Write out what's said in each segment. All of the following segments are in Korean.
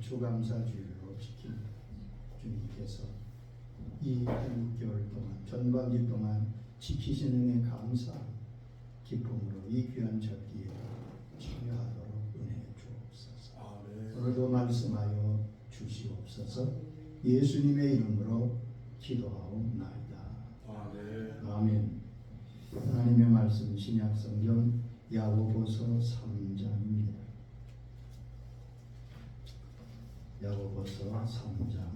주감사주일로 지킨 주님께서 이 6개월 동안 전반기 동안 지키시는 은혜 감사 기쁨으로 이 귀한 절기에 참여하도록 은혜 주옵소서. 오늘도 말씀하여 주시옵소서. 예수님의 이름으로 기도하옵나이다. 아멘. 하나님의 말씀 신약성경 야고보서 3장입니다. 야고보서 3장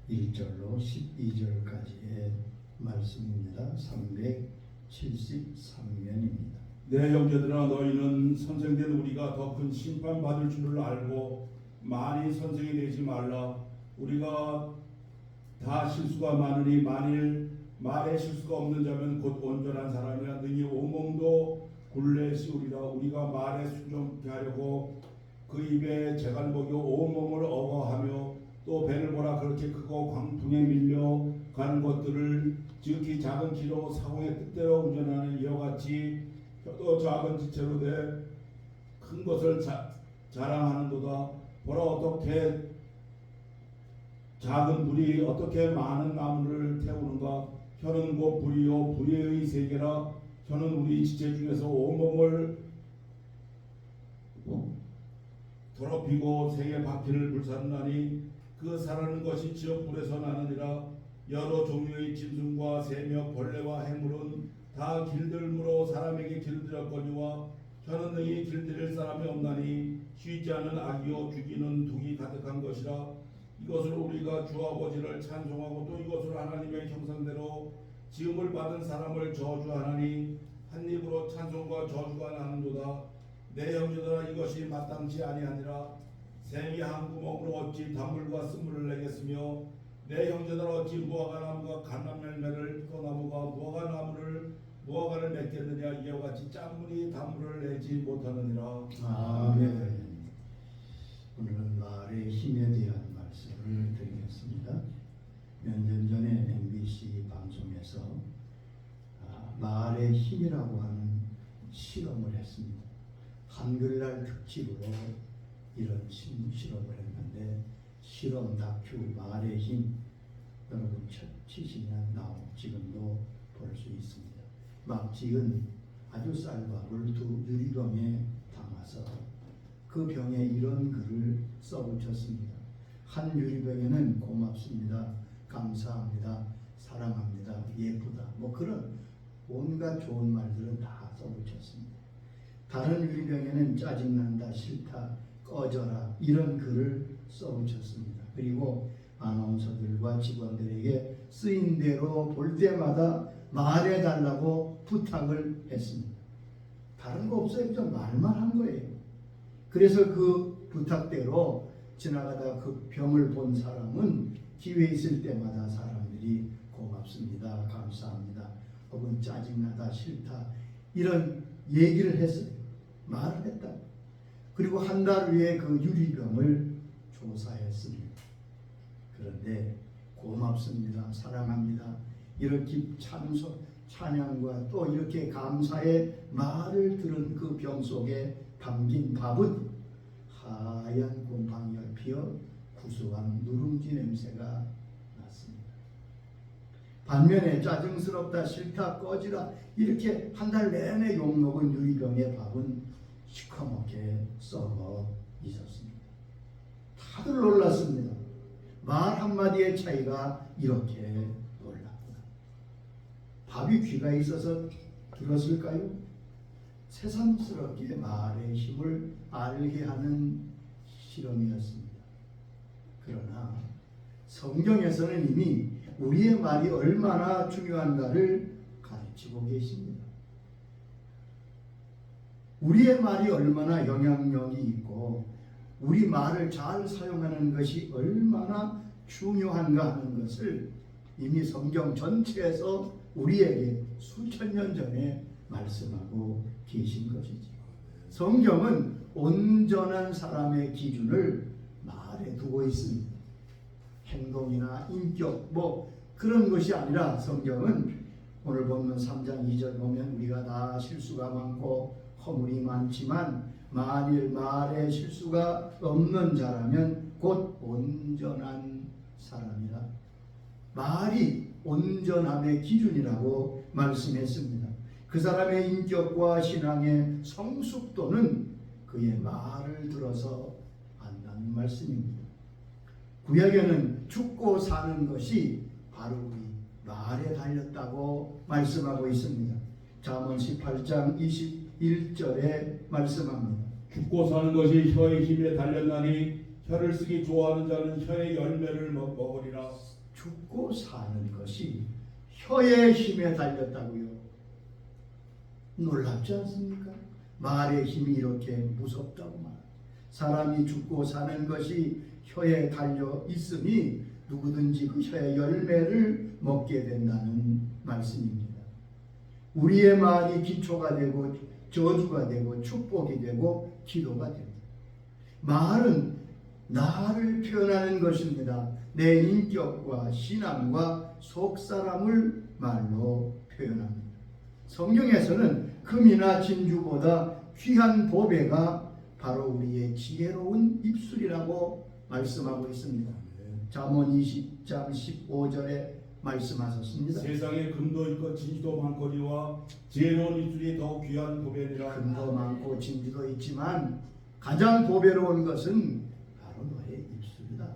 1절로 12절까지의 말씀입니다. 373면입니다. 내 형제들아, 너희는 선생된 우리가 더 큰 심판받을 줄을 알고 많이 선생이 되지 말라. 우리가 다 실수가 많으니 만일 말에 실수가 없는 자면 곧 온전한 사람이라 능히 온몸도 굴레 씌우리라. 우리가 말에 순종케 하려고 그 입에 재갈 먹여 온몸을 어거하며 또 배를 보라 그렇게 크고 광풍에 밀려 가는 것들을 지극히 작은 키로 사공의 뜻대로 운전하는 이와 같이 또 작은 지체로 돼 큰 것을 자랑하는도다. 보라, 어떻게 작은 불이 어떻게 많은 나무를 태우는가. 혀는 곧 불이요 불의 세계라. 혀는 우리 지체 중에서 온몸을 더럽히고 세계 바퀴를 불사르나니 그 사르는 것이 지옥 불에서 나느니라. 여러 종류의 짐승과 새며 벌레와 해물은 다 길들므로 사람에게 길들였거니와 혀는 능히 길들일 사람이 없나니 쉬지 않은 악이요 죽이는 독이 가득한 것이라. 이것을 우리가 주 아버지를 찬송하고 또 이것을 하나님의 형상대로 지음을 받은 사람을 저주하나니 한 입으로 찬송과 저주가 나는도다. 내 형제들아, 이것이 마땅치 아니하니라. 샘이 한 구멍으로 어찌 단물과 쓴물을 내겠으며 내 형제들아, 어찌 무화과나무가 감람열매를 포도나무가 무화과를 맺겠느냐. 이와 같이 짠물이 단물을 내지 못하느니라. 아멘. 오늘은 말의 힘에 대한 말씀을 드리겠습니다. 몇 년 전에 MBC 방송에서 말의 힘이라고 하는 실험을 했습니다. 한글날 특집으로 이런 실험을 했는데, 실험 다큐 말의 힘, 여러분 치시면 지금도 볼 수 있습니다. 막지은 아주 쌀밥을 두 유리병에 담아서 그 병에 이런 글을 써붙였습니다. 한 유리병에는 고맙습니다, 감사합니다, 사랑합니다, 예쁘다, 그런 온갖 좋은 말들은 다 써붙였습니다. 다른 유리병에는 짜증난다, 싫다, 꺼져라, 이런 글을 써붙였습니다. 그리고 아나운서들과 직원들에게 쓰인 대로 볼 때마다 말해달라고 부탁을 했습니다. 다른 거 없어요. 그냥 말만 한 거예요. 그래서 그 부탁대로 지나가다 그 병을 본 사람은 기회 있을 때마다 사람들이 고맙습니다, 감사합니다, 혹은 짜증나다, 싫다, 이런 얘기를 했어요. 말을 했다. 그리고 한 달 후에 그 유리병을 조사했습니다. 그런데 고맙습니다, 사랑합니다, 이렇게 찬양과 또 이렇게 감사의 말을 들은 그 병 속에 담긴 밥은 하얀 곰팡이가 피어 구수한 누룽지 냄새가 났습니다. 반면에 짜증스럽다, 싫다, 꺼지라, 이렇게 한 달 내내 욕먹은 유리병의 밥은 시커멓게 썩어 있었습니다. 다들 놀랐습니다. 말 한마디의 차이가 이렇게 놀랐구나. 밥이 귀가 있어서 들었을까요? 새삼스럽게 말의 힘을 알게 하는 실험이었습니다. 그러나 성경에서는 이미 우리의 말이 얼마나 중요한가를 가르치고 계십니다. 우리의 말이 얼마나 영향력이 있고 우리 말을 잘 사용하는 것이 얼마나 중요한가 하는 것을 이미 성경 전체에서 우리에게 수천 년 전에 말씀하고 계신 것이지. 성경은 온전한 사람의 기준을 말에 두고 있습니다. 행동이나 인격 그런 것이 아니라 성경은 오늘 보면 3장 2절 보면 우리가 다 실수가 많고 허물이 많지만 만일 말에 실수가 없는 자라면 곧 온전한 사람이라. 말이 온전함의 기준이라고 말씀했습니다. 그 사람의 인격과 신앙의 성숙도는 그의 말을 들어서 안다는 말씀입니다. 구약에는 죽고 사는 것이 바로 우리 말에 달렸다고 말씀하고 있습니다. 잠언 18장 21절에 말씀합니다. 죽고 사는 것이 혀의 힘에 달렸나니 혀를 쓰기 좋아하는 자는 혀의 열매를 먹으리라. 죽고 사는 것이 혀의 힘에 달렸다고요. 놀랍지 않습니까? 말의 힘이 이렇게 무섭다고 말. 사람이 죽고 사는 것이 혀에 달려 있으니 누구든지 그 혀의 열매를 먹게 된다는 말씀입니다. 우리의 말이 기초가 되고 저주가 되고 축복이 되고 기도가 됩니다. 말은 나를 표현하는 것입니다. 내 인격과 신앙과 속사람을 말로 표현합니다. 성경에서는 금이나 진주보다 귀한 보배가 바로 우리의 지혜로운 입술이라고 말씀하고 있습니다. 잠언 20장 15절에 말씀하셨습니다. 세상에 금도 있고 진주도 많거니와 지혜로운 입술이 더욱 귀한 보배니라. 금도 많고 진주도 있지만 가장 보배로운 것은 바로 너의 입술이다.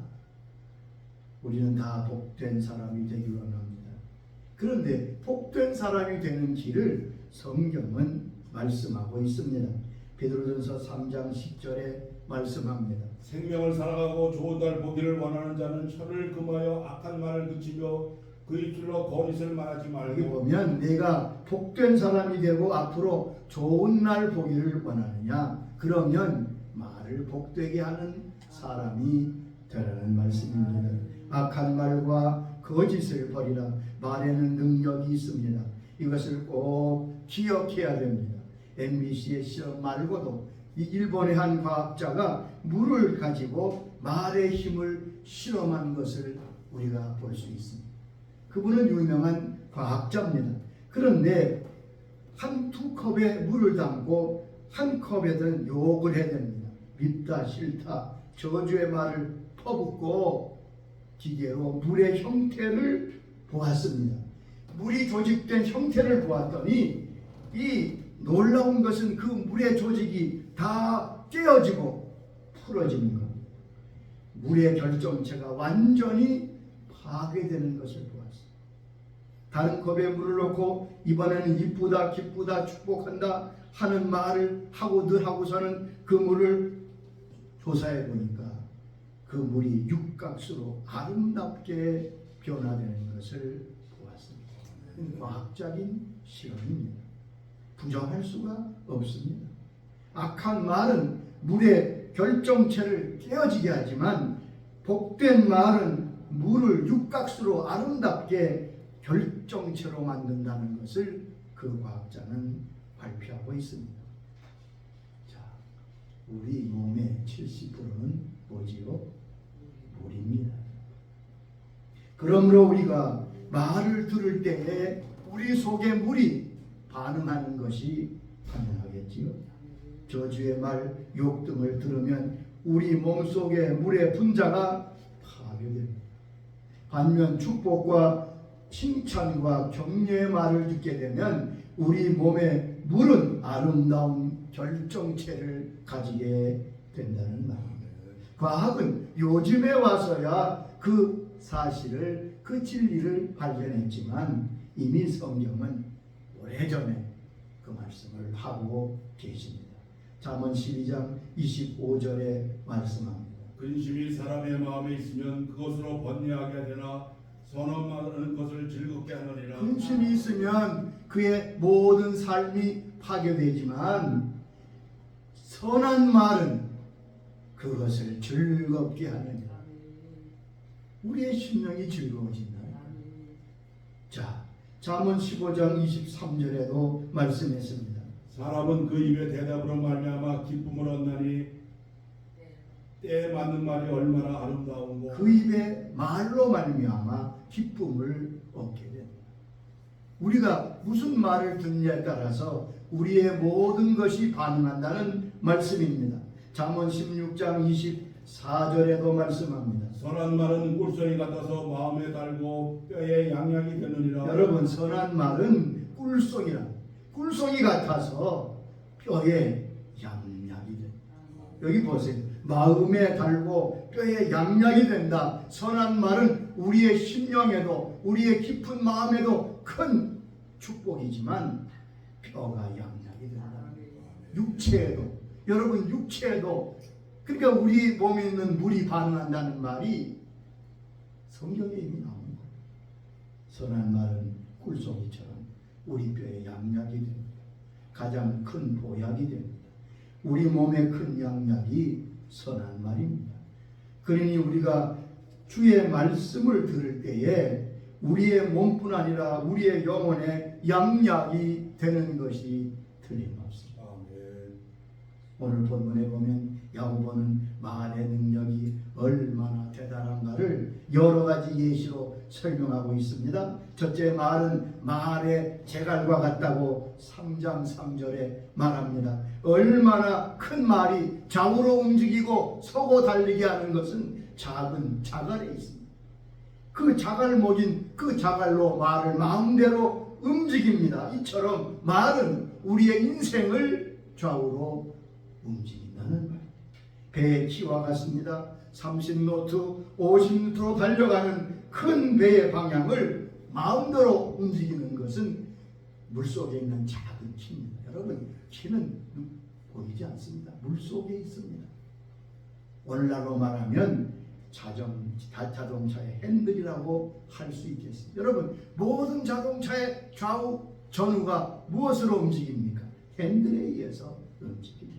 우리는 다 복된 사람이 되기 원합니다. 그런데 복된 사람이 되는 길을 성경은 말씀하고 있습니다. 베드로전서 3장 10절에 말씀합니다. 생명을 살아가고 좋은 날 보기를 원하는 자는 혀를 금하여 악한 말을 그치며 그 입술로 거짓을 말하지 여기 말고. 보면 내가 복된 사람이 되고 앞으로 좋은 날 보기를 원하느냐? 그러면 말을 복되게 하는 사람이 되라는 말씀입니다. 악한 말과 거짓을 버리라. 말에는 능력이 있습니다. 이것을 꼭 기억해야 됩니다. MBC의 실험 말고도 이 일본의 한 과학자가 물을 가지고 말의 힘을 실험한 것을 우리가 볼 수 있습니다. 그분은 유명한 과학자입니다. 그런데 두 컵에 물을 담고 한 컵에는 욕을 해야 됩니다. 밉다 싫다 저주의 말을 퍼붓고 기계로 물의 형태를 보았습니다. 물이 조직된 형태를 보았더니 이 놀라운 것은 그 물의 조직이 다 깨어지고 풀어지는 겁니다. 물의 결정체가 완전히 파괴되는 것을 보았습니다. 다른 컵에 물을 넣고 이번에는 이쁘다 기쁘다 축복한다 하는 말을 하고 늘 하고서는 그 물을 조사해 보니까 그 물이 육각수로 아름답게 변화되는 것을 보았습니다. 과학적인 실험입니다. 부정할 수가 없습니다. 악한 말은 물의 결정체를 깨어지게 하지만 복된 말은 물을 육각수로 아름답게 결정체로 만든다는 것을 그 과학자는 발표하고 있습니다. 자, 우리 몸의 70%는 뭐지요? 물입니다. 그러므로 우리가 말을 들을 때에 우리 속의 물이 반응하는 것이 당연하겠지요. 저주의 말, 욕 등을 들으면 우리 몸속의 물의 분자가 파괴됩니다. 반면 축복과 칭찬과 격려의 말을 듣게 되면 우리 몸의 물은 아름다운 결정체를 가지게 된다는 말입니다. 과학은 요즘에 와서야 그 사실을, 그 진리를 발견했지만 이미 성경은 오래전에 그 말씀을 하고 계십니다. 잠언 12장 25절에 말씀합니다. 근심이 사람의 마음에 있으면 그것으로 번뇌하게 되나 선언하는 것을 즐겁게 하느니라. 근심이 있으면 그의 모든 삶이 파괴되지만 선한 말은 그것을 즐겁게 하느니라. 우리의 심령이 즐거워진다. 자, 잠언 15장 23절에도 말씀했습니다. 사람은 그 입의 대답으로 말미암아 기쁨을 얻나니 때에 맞는 말이 얼마나 아름다운고. 그 입의 말로 말미암아 기쁨을 얻게 됩니다. 우리가 무슨 말을 듣느냐에 따라서 우리의 모든 것이 반응한다는 말씀입니다. 잠언 16장 24절에도 말씀합니다. 선한 말은 꿀송이 같아서 마음에 달고 뼈에 양약이 되느니라. 여러분, 선한 말은 꿀송이 같아서 뼈에 양약이 된다. 여기 보세요. 마음에 달고 뼈에 양약이 된다. 선한 말은 우리의 심령에도 우리의 깊은 마음에도 큰 축복이지만 뼈가 양약이 된다. 육체에도, 여러분, 육체에도, 그러니까 우리 몸에 있는 물이 반응한다는 말이 성경에 이미 나온 거예요. 선한 말은 꿀송이처럼 우리 뼈에 양약이 됩니다. 가장 큰 보약이 됩니다. 우리 몸에 큰 양약이 선한 말입니다. 그러니 우리가 주의 말씀을 들을 때에 우리의 몸뿐 아니라 우리의 영혼에 양약이 되는 것이 틀림없습니다. 오늘 본문에 보면 야고보는 말의 능력이 얼마나 대단한가를 여러 가지 예시로 설명하고 있습니다. 첫째, 말은 말의 제갈과 같다고 3장 3절에 말합니다. 얼마나 큰 말이 좌우로 움직이고 서고 달리게 하는 것은 작은 자갈에 있습니다. 그 자갈목인 그 자갈로 말을 마음대로 움직입니다. 이처럼 말은 우리의 인생을 좌우로 움직인다는 말. 배의 키와 같습니다. 30노트, 50노트로 달려가는 큰 배의 방향을 마음대로 움직이는 것은 물속에 있는 작은 키입니다. 여러분, 키는 보이지 않습니다. 물속에 있습니다. 오늘날로 말하면 자동차의 핸들이라고 할 수 있겠습니다. 여러분, 모든 자동차의 좌우 전후가 무엇으로 움직입니까? 핸들에 의해서 움직입니다.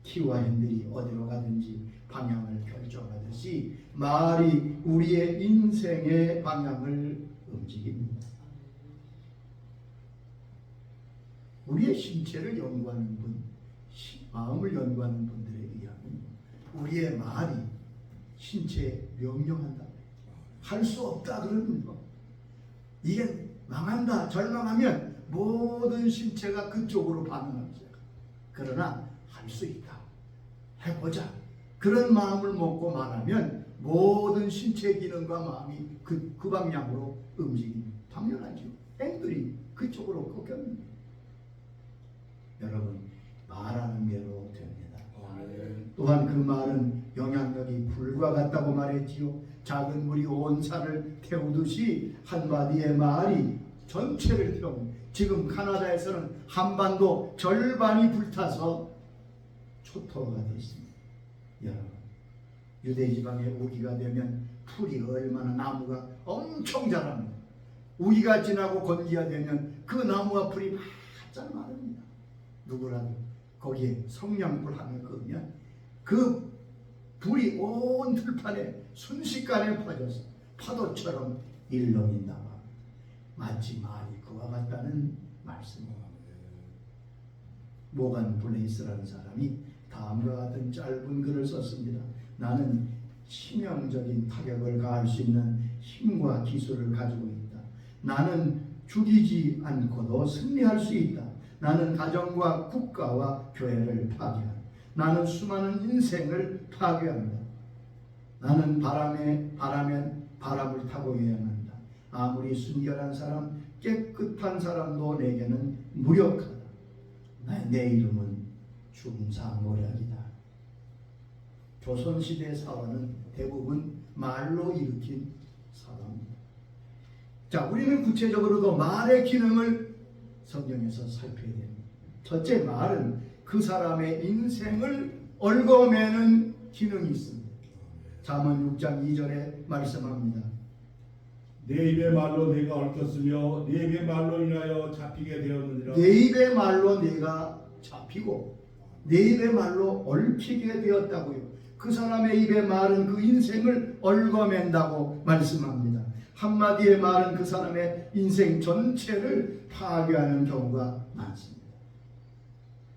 키와 핸들이 어디로 가든지 방향을 결정하듯이 말이 우리의 인생의 방향을 움직입니다. 우리의 신체를 연구하는 분, 마음을 연구하는 분들에 의하면 우리의 말이 신체에 명령한다. 할 수 없다 그러는 거. 이게 망한다, 절망하면 모든 신체가 그쪽으로 반응합니다. 그러나 할 수 있다, 해보자, 그런 마음을 먹고 말하면 모든 신체 기능과 마음이 그 방향으로 움직입니다. 당연하죠. 앵들이 그쪽으로 꺾였는데 여러분, 말하는 대로 됩니다. 또한 그 말은 영향력이 불과 같다고 말했지요. 작은 물이 온 산을 태우듯이 한마디의 말이 전체를 태웁니다. 지금 카나다에서는 한반도 절반이 불타서 초토화가 되어 있습니다. 여러분, 유대지방에 우기가 되면 풀이 얼마나, 나무가 엄청 자랍니다. 우기가 지나고 건기가 되면 그 나무와 풀이 바짝 마릅니다. 누구라도 거기에 성냥불 하나 그으면 그 불이 온 들판에 순식간에 퍼져서 파도처럼 일렁인다고 합니다. 마치 말이 그와 같다는 말씀입니다. 모간 블레이스라는 사람이 다음과 같은 짧은 글을 썼습니다. 나는 치명적인 타격을 가할 수 있는 힘과 기술을 가지고 있다. 나는 죽이지 않고도 승리할 수 있다. 나는 가정과 국가와 교회를 파괴한다. 나는 수많은 인생을 파괴한다. 나는 바라면 바람을 타고 여행한다. 아무리 순결한 사람, 깨끗한 사람도 내게는 무력하다. 내 이름은 중상모략이다. 조선시대 사화는 대부분 말로 일으킨 사화입니다. 자, 우리는 구체적으로도 말의 기능을 성경에서 살펴야 됩니다. 첫째, 말은 그 사람의 인생을 얽어매는 기능이 있습니다. 잠언 6장 2절에 말씀합니다. 내 입의 말로 내가 얽혔으며 내 입의 말로 인하여 잡히게 되었느니라. 내 입의 말로 내가 잡히고 내 입의 말로 얽히게 되었다고요. 그 사람의 입의 말은 그 인생을 얽어맨다고 말씀합니다. 한마디의 말은 그 사람의 인생 전체를 파괴하는 경우가 많습니다.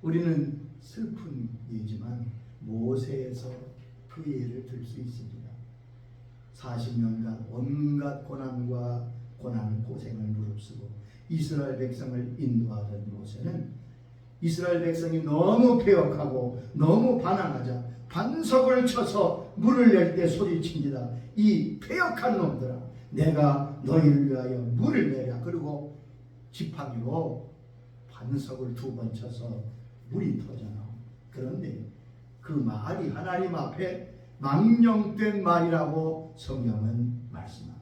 우리는 슬픈 예지만 모세에서 그 예를 들 수 있습니다. 40년간 온갖 고난과 고생을 무릅쓰고 이스라엘 백성을 인도하던 모세는 이스라엘 백성이 너무 패역하고 너무 반항하자 반석을 쳐서 물을 낼 때 소리칩니다. 이 패역한 놈들아, 내가 너희를 위하여 물을 내랴. 그리고 지팡이로 반석을 2번 쳐서 물이 터져나옵니다. 그런데 그 말이 하나님 앞에 망령된 말이라고 성경은 말씀합니다.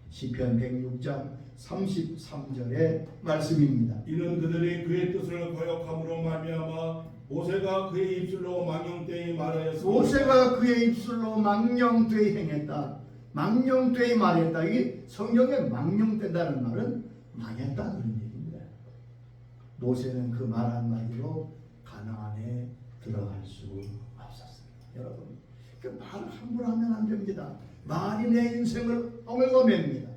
시편 106장 33절의 말씀입니다. 이는 그들이 그의 뜻을 거역함으로 말미암아 모세가 그의 입술로 망령되이 말하였으니 모세가 그의 입술로 망령되이 행했다. 망령되이 말했다. 이게 성경에 망령된다는 말은 망했다 그런 얘기입니다. 모세는 그 말 한마디로 가나안에 들어갈 수 없었습니다. 여러분, 그 말을 함부로 하면 안 됩니다. 말이 내 인생을 엉망입니다.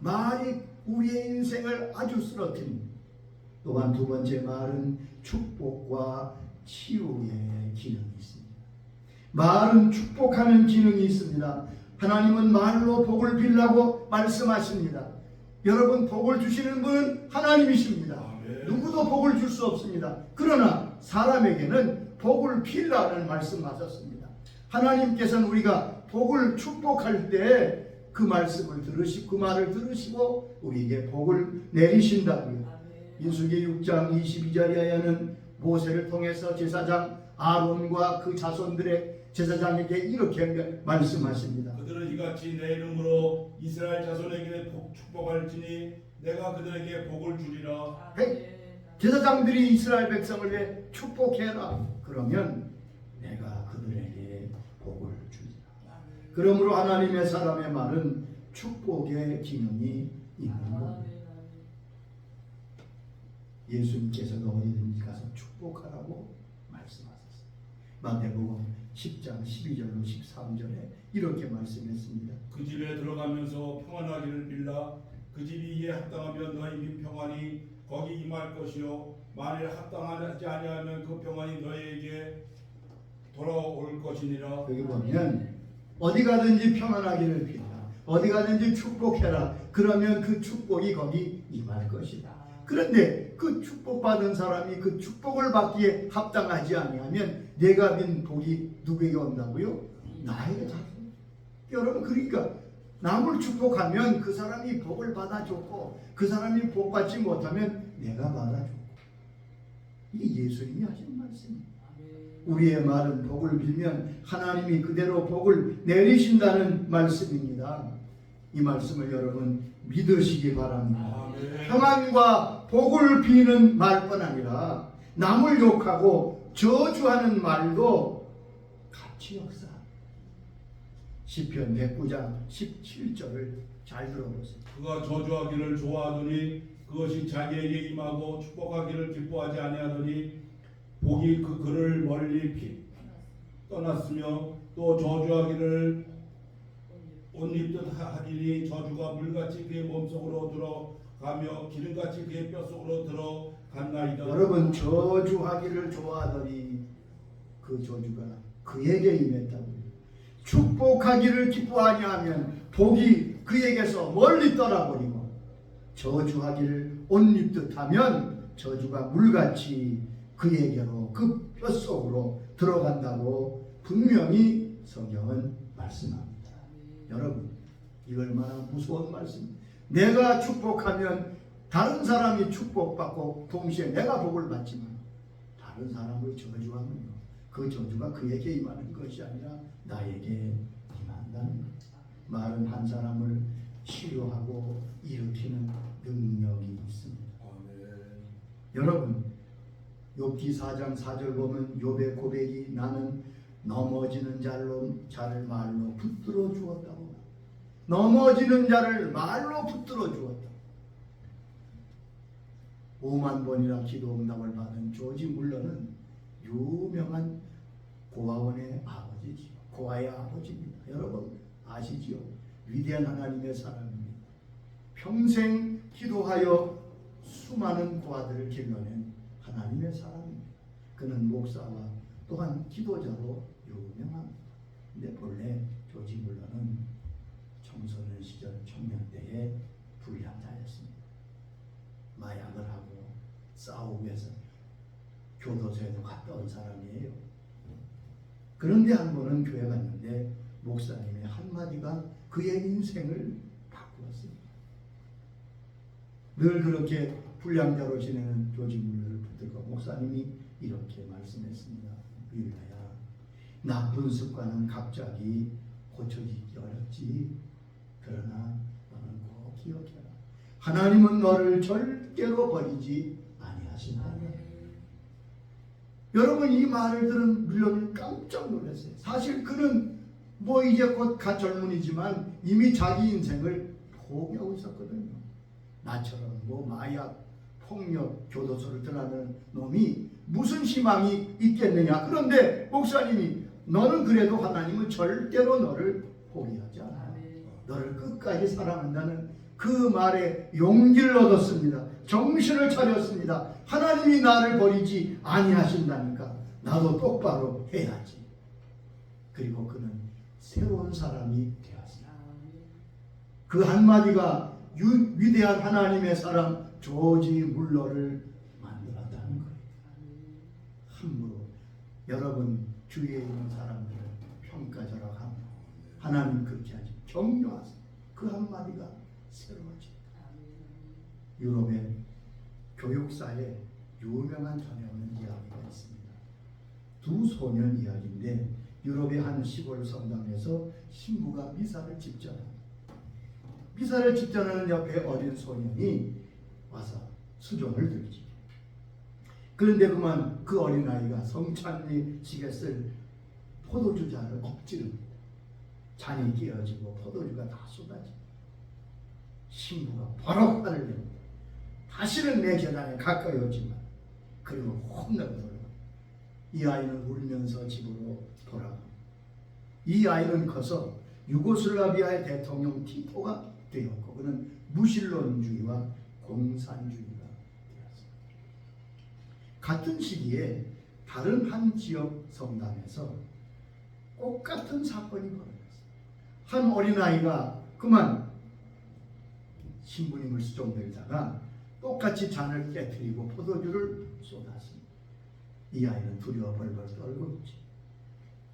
말이 우리의 인생을 아주 쓰러뜨립니다. 또한 2번째 말은 축복과 치유의 기능이 있습니다. 말은 축복하는 기능이 있습니다. 하나님은 말로 복을 빌라고 말씀하십니다. 여러분, 복을 주시는 분은 하나님이십니다. 아멘. 누구도 복을 줄 수 없습니다. 그러나 사람에게는 복을 빌라는 말씀하셨습니다. 하나님께서는 우리가 복을 축복할 때 그 말씀을 들으시고 그 말을 들으시고 우리에게 복을 내리신다고요. 민수기 6장 22절에는 모세를 통해서 제사장 아론과 그 자손들의 제사장에게 이렇게 말씀하십니다. 그들은 이같이 내 이름으로 이스라엘 자손에게 축복할지니 내가 그들에게 복을 주리라. 제사장들이 이스라엘 백성을 왜 축복해라. 그러면 내가 그들에게 복을 주리라. 그러므로 하나님의 사람의 말은 축복의 기능이 있는 겁니다. 예수님께서도 어디든지 가서 축복하라고 말씀하셨습니다. 마태복음 10장 12절로 13절에 이렇게 말씀했습니다. 그 집에 들어가면서 평안하기를 빌라. 그 집이 이에 합당하면 너희 및 평안이 거기 임할 것이요 만일 합당하지 아니하면 그 평안이 너희에게 돌아올 것이니라. 여기 보면 어디 가든지 평안하기를 빌라. 어디 가든지 축복해라. 그러면 그 축복이 거기 임할 것이다. 그런데 그 축복받은 사람이 그 축복을 받기에 합당하지 아니하면 내가 빈 복이 누구에게 온다고요? 나에게 다. 여러분, 그러니까 남을 축복하면 그 사람이 복을 받아줬고 그 사람이 복 받지 못하면 내가 받아줬고. 이게 예수님이 하신 말씀입니다. 우리의 말은 복을 빌면 하나님이 그대로 복을 내리신다는 말씀입니다. 이 말씀을 여러분 믿으시기 바랍니다. 아멘. 평안과 복을 비는 말뿐 아니라 남을 욕하고 저주하는 말도 같이 역사. 시편 109장 17절을 잘 들어보세요. 그가 저주하기를 좋아하더니 그것이 자기에게 임하고 축복하기를 기뻐하지 아니하더니 복이 그를 멀리 떠났으며 또 저주하기를 옷 입듯 하리니 저주가 물같이 그의 몸속으로 들어가며 기름같이 그의 뼛속으로 들어갔나이다. 여러분, 저주하기를 좋아하더니 그 저주가 그에게 임했다고요. 축복하기를 기뻐하냐 하면 복이 그에게서 멀리 떠나버리고 저주하기를 옷 입듯 하면 저주가 물같이 그에게로 그 뼛속으로 들어간다고 분명히 성경은 말씀합니다. 여러분, 이 얼마나 무서운 말씀. 내가 축복하면 다른 사람이 축복받고 동시에 내가 복을 받지만 다른 사람을 저주하면요, 그 저주가 그에게 임하는 것이 아니라 나에게 임한다는 것. 말은 한 사람을 치료하고 일으키는 능력이 있습니다. 여러분, 욥기 4장 4절 보면 욥의 고백이 나는 넘어지는 자를 말로 붙들어 주었다고. 넘어지는 자를 말로 붙들어 주었다. 5만 번이나 기도 응답을 받은 조지 물러는 유명한 고아원의 아버지지요. 고아의 아버지입니다. 여러분 아시지요? 위대한 하나님의 사람입니다. 평생 기도하여 수많은 고아들을 길러낸 하나님의 사람입니다. 그는 목사와 또한 기도자로 유명합니다. 근데 본래 조지 물러는 청소년 시절 청년 때의 불량자였습니다. 마약을 하고 싸우고 해서 교도소에도 갔다 온 사람이에요. 그런데 한 번은 교회 갔는데 목사님의 한마디가 그의 인생을 바꾸었습니다. 늘 그렇게 불량자로 지내는 조지 물러를 붙들고 목사님이 이렇게 말씀했습니다. 윌라야, 나쁜 습관은 갑자기 고쳐지기 어렵지. 그러나 너는 꼭 기억해라. 하나님은 너를 절대로 버리지 아니하신다. 여러분, 이 말을 들은 물론 깜짝 놀랐어요. 사실 그는 뭐 이제 곧 갓 젊은이지만 이미 자기 인생을 포기하고 있었거든요. 나처럼 뭐 마약, 폭력, 교도소를 들어가는 놈이 무슨 희망이 있겠느냐. 그런데 목사님이 너는 그래도 하나님은 절대로 너를 포기하지 않아. 너를 끝까지 사랑한다는 그 말에 용기를 얻었습니다. 정신을 차렸습니다. 하나님이 나를 버리지 아니하신다니까 나도 똑바로 해야지. 그리고 그는 새로운 사람이 되었습니다. 그 한마디가 위대한 하나님의 사람 조지 물러를 만들었다는 거예요. 함부로 여러분 주위에 있는 사람들을 평가절하하고 하나님 그렇게 하지. 격려하세요. 그 한마디가 새로워집니다. 유럽의 교육사에 유명한 전에 없는 이야기가 있습니다. 두 소년 이야기인데 유럽의 한 시골 성당에서 신부가 미사를 집전합니다. 미사를 집전하는 옆에 어린 소년이 와서 수종을 들지. 그런데 그만 그 어린아이가 성찬식에 쓸 포도주잔을 엎지릅니다. 잔이 깨어지고 포도주가 다 쏟아집니다. 신부가 바로 화를 냅니다. 다시는 내 재단에 가까이 오지만. 그리고 혼나고 돌아갑니다. 이 아이는 울면서 집으로 돌아갑니다. 이 아이는 커서 유고슬라비아의 대통령 티토가 되었고 그는 무신론주의와 공산주의가 되었습니다. 같은 시기에 다른 한 지역 성당에서 똑같은 사건이 벌어졌어요. 한 어린아이가 그만 신부님을 수종들다가 똑같이 잔을 깨뜨리고 포도주를 쏟았습니다. 이 아이는 두려워 벌벌 떨고 있지.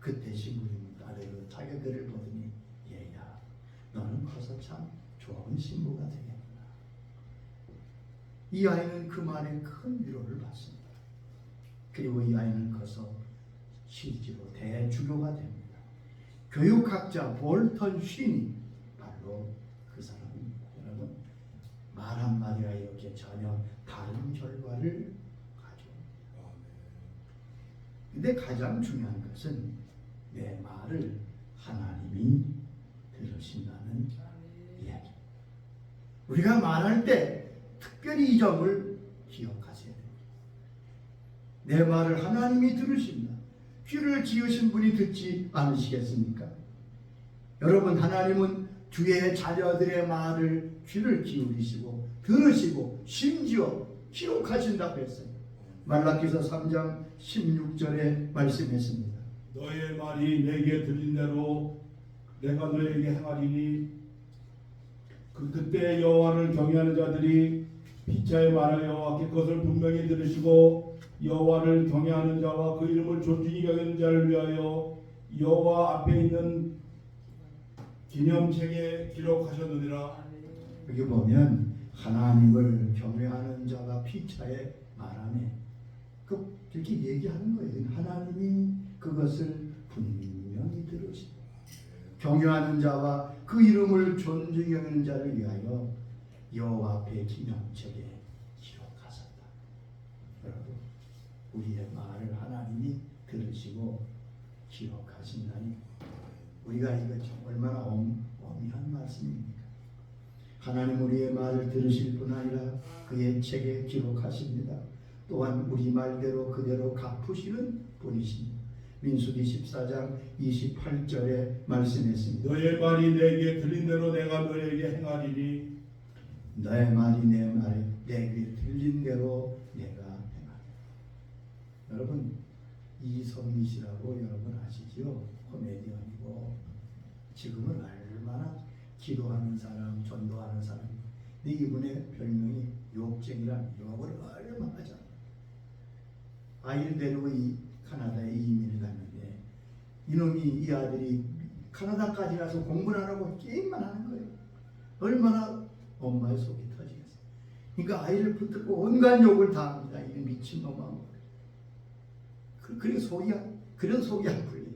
그때 신부님은 아래로 자기들을 보더니 얘야, 너는 커서 참 좋은 신부가 되겠구나. 이 아이는 그 말에 큰 위로를 받습니다. 그리고 이 아이는 커서 실제로 대주교가 됩니다. 교육학자 볼턴 쉰이 바로 그 사람입니다. 여러분, 말 한마디가 이렇게 전혀 다른 결과를 가져옵니다. 근데 가장 중요한 것은 내 말을 하나님이 들으신다는 이야기. 우리가 말할 때 특별히 이 점을 기억하셔야 됩니다. 내 말을 하나님이 들으신다. 귀를 지으신 분이 듣지 않으시겠습니까? 여러분, 하나님은 주의 자녀들의 말을 귀를 기울이시고 들으시고 심지어 기록하신다고 했어요. 말라기서 3장 16절에 말씀했습니다. 너의 말이 내게 들린 대로 내가 너에게 행하리니 그때 여호와를 경외하는 자들이 피차에 말하여 여호와께 그것을 분명히 들으시고 여호와를 경외하는 자와 그 이름을 존중히 여기는 자를 위하여 여호와 앞에 있는 기념책에 기록하셨느니라. 여기 보면 하나님을 경외하는 자가 피차에 말하네. 그렇게 얘기하는 거예요. 하나님이 그것을 분명히 들으시고 경외하는 자와 그 이름을 존중히 여기는 자를 위하여 여호와 앞에 기념책에 기록하셨다. 여러분, 우리의 말을 하나님이 들으시고 기록하신다니 우리가 이거 얼마나 엄미한 말씀입니까? 하나님 우리의 말을 들으실 뿐 아니라 그의 책에 기록하십니다. 또한 우리 말대로 그대로 갚으시는 분이십니다. 민수기 14장 28절에 말씀했습니다. 너의 말이 내게 들린 대로 내가 너에게 행하리니 너의 말이 내 말에 내 귀에 들린 대로 내가 행하리라. 여러분, 이성미씨라고 여러분 아시죠? 코미디언이고 지금은 얼마나 기도하는 사람, 전도하는 사람 근데 이분의 별명이 욕쟁이란 욕을 얼마나 하잖아. 아이를 데리고 이 카나다에 이민을 갔는데 이놈이 이 아들이 카나다까지 가서 공부를 안 하고 게임만 하는 거예요. 얼마나 엄마의 속이 터지겠어. 그러니까 아이를 붙들고 온갖 욕을 다 합니다. 이 미친놈아. 그런 속이 안 풀려요.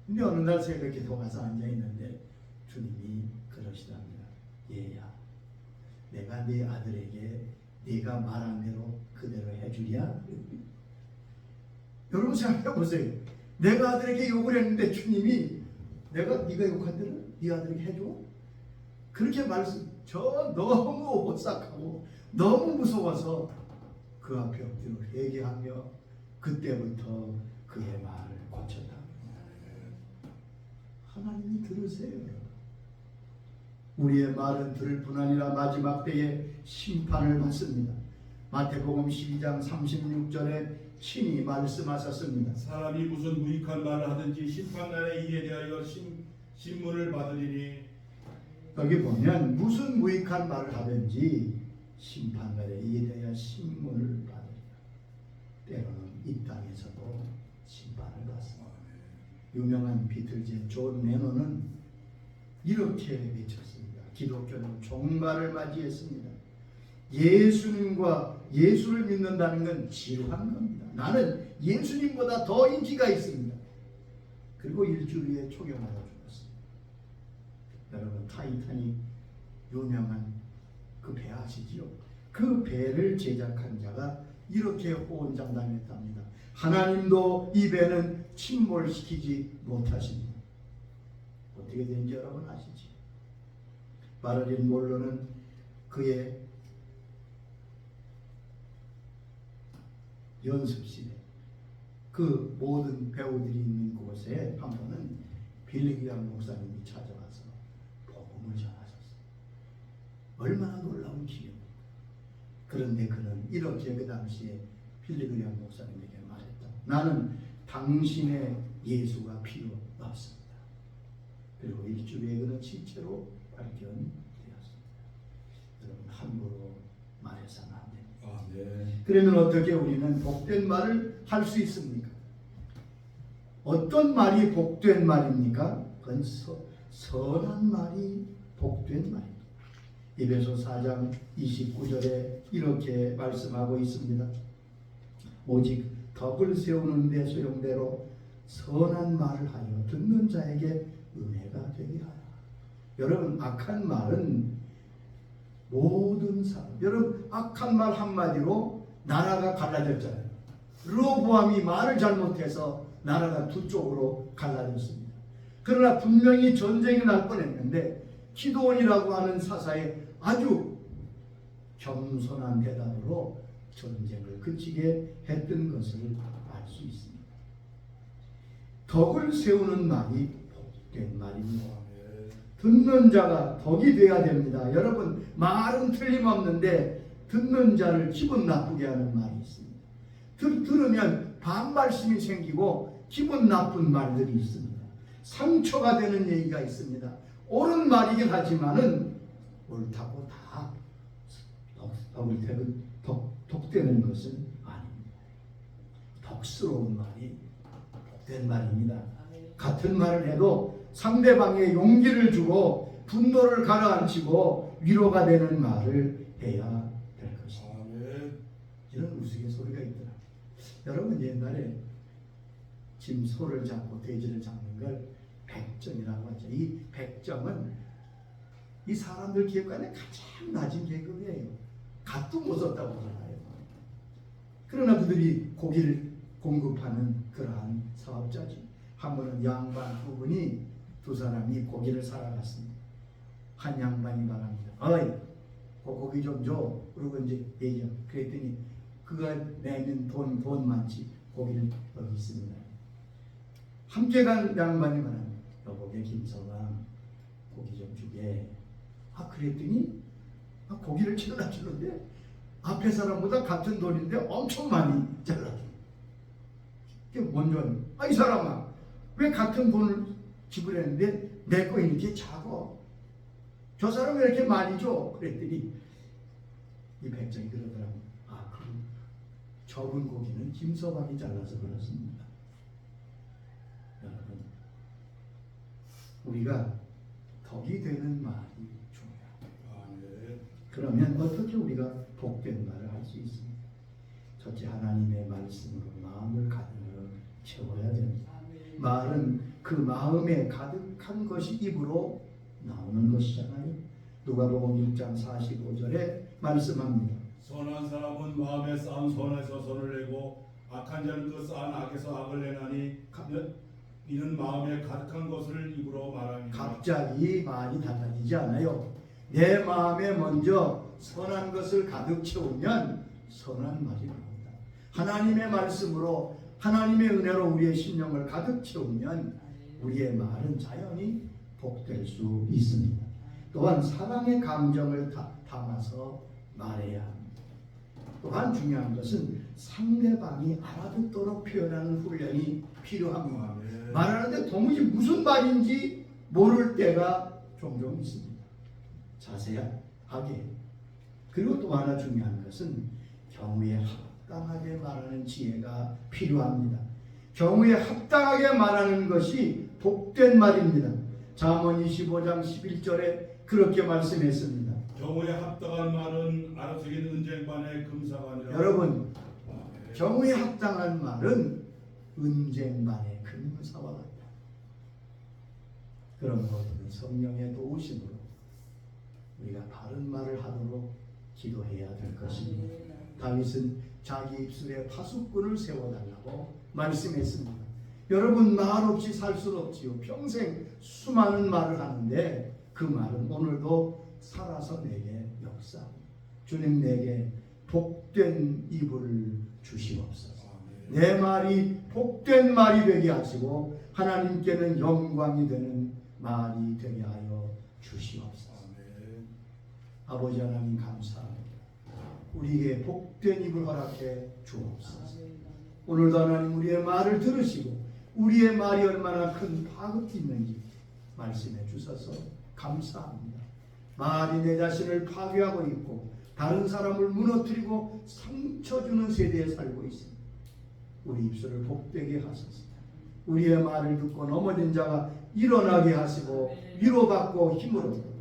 근데 어느 날 새벽에 기도가서 앉아있는데 주님이 그러시답니다. 얘야, 내가 네 아들에게 네가 말한 대로 그대로 해주랴? 여러분 생각해 보세요. 내가 아들에게 욕을 했는데 주님이 네가 욕한 대로 네 아들에게 해줘? 그렇게 저 너무 오싹하고 너무 무서워서 그 앞에 엎드려 회개하며 그때부터 그의 말을 고쳤다. 하나님이 들으세요. 우리의 말은 들을 뿐 아니라 마지막 때에 심판을 받습니다. 마태복음 12장 36절에 친히 말씀하셨습니다. 사람이 무슨 무익한 말을 하든지 심판날에 이에 대하여 신문을 받으리니. 여기 보면 무슨 무익한 말을 하든지 심판날에 이에 대하여 신문을 받으리라. 때로는 이 땅에서도 심판을 받습니다. 유명한 비틀즈 존 레논은 이렇게 외쳤습니다. 기독교는 종말을 맞이했습니다. 예수를 믿는다는 건 지루한 겁니다. 나는 예수님보다 더 인기가 있습니다. 그리고 일주일 후에 초경하여 죽었습니다. 여러분, 타이타닉 유명한 그 배 아시지요? 그 배를 제작한 자가 이렇게 호언장담했답니다. 하나님도 이 배는 침몰시키지 못하십니다. 어떻게 되는지 여러분 아시죠? 마를린 몰로는 그의 연습실에 그 모든 배우들이 있는 곳에 한 번은 빌리 그레이엄 목사님이 찾아와서 복음을 전하셨어요. 얼마나 놀라운 기회입니까? 그런데 그는 이렇게 그 당시에 빌리 그레이엄 목사님에게 말했다. 나는 당신의 예수가 필요 없습니다. 그리고 일주일 후에 그는 실제로 발견되었습니다. 여러분, 함부로 말해서는 안 됩니다. 네. 그러면 어떻게 우리는 복된 말을 할 수 있습니까? 어떤 말이 복된 말입니까? 그건 선한 말이 복된 말입니다. 에베소 4장 29절에 이렇게 말씀하고 있습니다. 오직 덕을 세우는 데 소용대로 선한 말을 하여 듣는 자에게 은혜가 되게 하라. 여러분, 악한 말은 모든 사람, 여러분, 악한 말 한마디로 나라가 갈라졌잖아요. 르호보암이 말을 잘못해서 나라가 두 쪽으로 갈라졌습니다. 그러나 분명히 전쟁이 날 뻔했는데 기드온이라고 하는 사사의 아주 겸손한 대답으로 전쟁을 그치게 했던 것을 알 수 있습니다. 덕을 세우는 말이 복된 말입니다. 듣는 자가 덕이 되어야 됩니다. 여러분, 말은 틀림없는데 듣는 자를 기분 나쁘게 하는 말이 있습니다. 들으면 반발심이 생기고 기분 나쁜 말들이 있습니다. 상처가 되는 얘기가 있습니다. 옳은 말이긴 하지만은 옳다고 다 덕되는 것은 아닙니다. 덕스러운 말이 복된 말입니다. 같은 말을 해도 상대방의 용기를 주고 분노를 가라앉히고 위로가 되는 말을 해야 될 것입니다. 이런 우스갯소리가 있더라. 여러분, 옛날에 소를 잡고 돼지를 잡는 걸 백정이라고 하죠. 이 백정은 이 사람들 계급간에 가장 낮은 계급이에요. 갓도 못 썼다고 그러나요. 그러나 그들이 고기를 공급하는 그러한 사업자지. 한 번은 양반 두 사람이 고기를 사러 갔습니다. 한 양반이 말합니다. 어이, 고기 좀 줘. 그러고 이제 얘기해. 그랬더니 그가 내는 돈 많지. 고기를 여기 있습니다. 함께 간 양반이 말합니다. 여보게 김서방, 고기 좀 주게. 그랬더니 고기를 잘라주는데 앞에 사람보다 같은 돈인데 엄청 많이 잘라줘. 이게 뭔 줄 아니? 이 사람아, 왜 같은 돈을 지불했는데 내 거 이렇게 작아? 저 사람 왜 이렇게 많이 줘? 그랬더니 이 백성이 그러더라고. 아, 그 적은 고기는 김서방이 잘라서 그렇습니다. 여러분, 우리가 덕이 되는 말이 중요합니다. 그러면 어떻게 우리가 복된 말을 할 수 있습니까? 첫째, 하나님의 말씀으로 마음을 가득 채워야 됩니다. 말은 그 마음에 가득한 것이 입으로 나오는 것이잖아요. 누가복음 6장 45절에 말씀합니다. 선한 사람은 마음에 쌓은 선에서 선을 내고 악한 자는 그 쌓은 악에서 악을 내나니 이는 마음에 가득한 것을 입으로 말합니다. 갑자기 말이 달라지지 않아요. 내 마음에 먼저 선한 것을 가득 채우면 선한 말이 나옵니다. 하나님의 말씀으로 하나님의 은혜로 우리의 심령을 가득 채우면 우리의 말은 자연히 복될 수 있습니다. 또한 사랑의 감정을 담아서 말해야 합니다. 또한 중요한 것은 상대방이 알아듣도록 표현하는 훈련이 필요합니다. 말하는데 도무지 무슨 말인지 모를 때가 종종 있습니다. 자세하게. 그리고 또 하나 중요한 것은 경우에 합당하게 말하는 지혜가 필요합니다. 경우에 합당하게 말하는 것이 복된 말입니다. 잠언 25장 11절에 그렇게 말씀했습니다. 경우에 합당한 말은 아르새긴 은쟁반의 금사가 아니라. 여러분, 경우에 합당한 말은 은쟁반의 금사와 같다. 그런 것들은 성령의 도우심으로 우리가 바른 말을 하도록 기도해야 될 것입니다. 다윗은 자기 입술에 파수꾼을 세워달라고 말씀했습니다. 여러분, 말 없이 살 수 없지요. 평생 수많은 말을 하는데 그 말은 오늘도 살아서 내게 역사합니다. 주님, 내게 복된 입을 주시옵소서. 내 말이 복된 말이 되게 하시고 하나님께는 영광이 되는 말이 되게 하여 주시옵소서. 아버지 하나님, 감사합니다. 우리에게 복된 입을 허락해 주옵소서. 오늘도 하나님, 우리의 말을 들으시고 우리의 말이 얼마나 큰 파급이 있는지 말씀해 주셔서 감사합니다. 말이 내 자신을 파괴하고 있고 다른 사람을 무너뜨리고 상처 주는 세대에 살고 있습니다. 우리 입술을 복되게 하소서. 우리의 말을 듣고 넘어진 자가 일어나게 하시고 위로받고 힘을 얻고,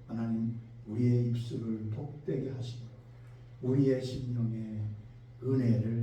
하나님, 우리의 입술을 복되게 하시고 우리의 심령에 은혜를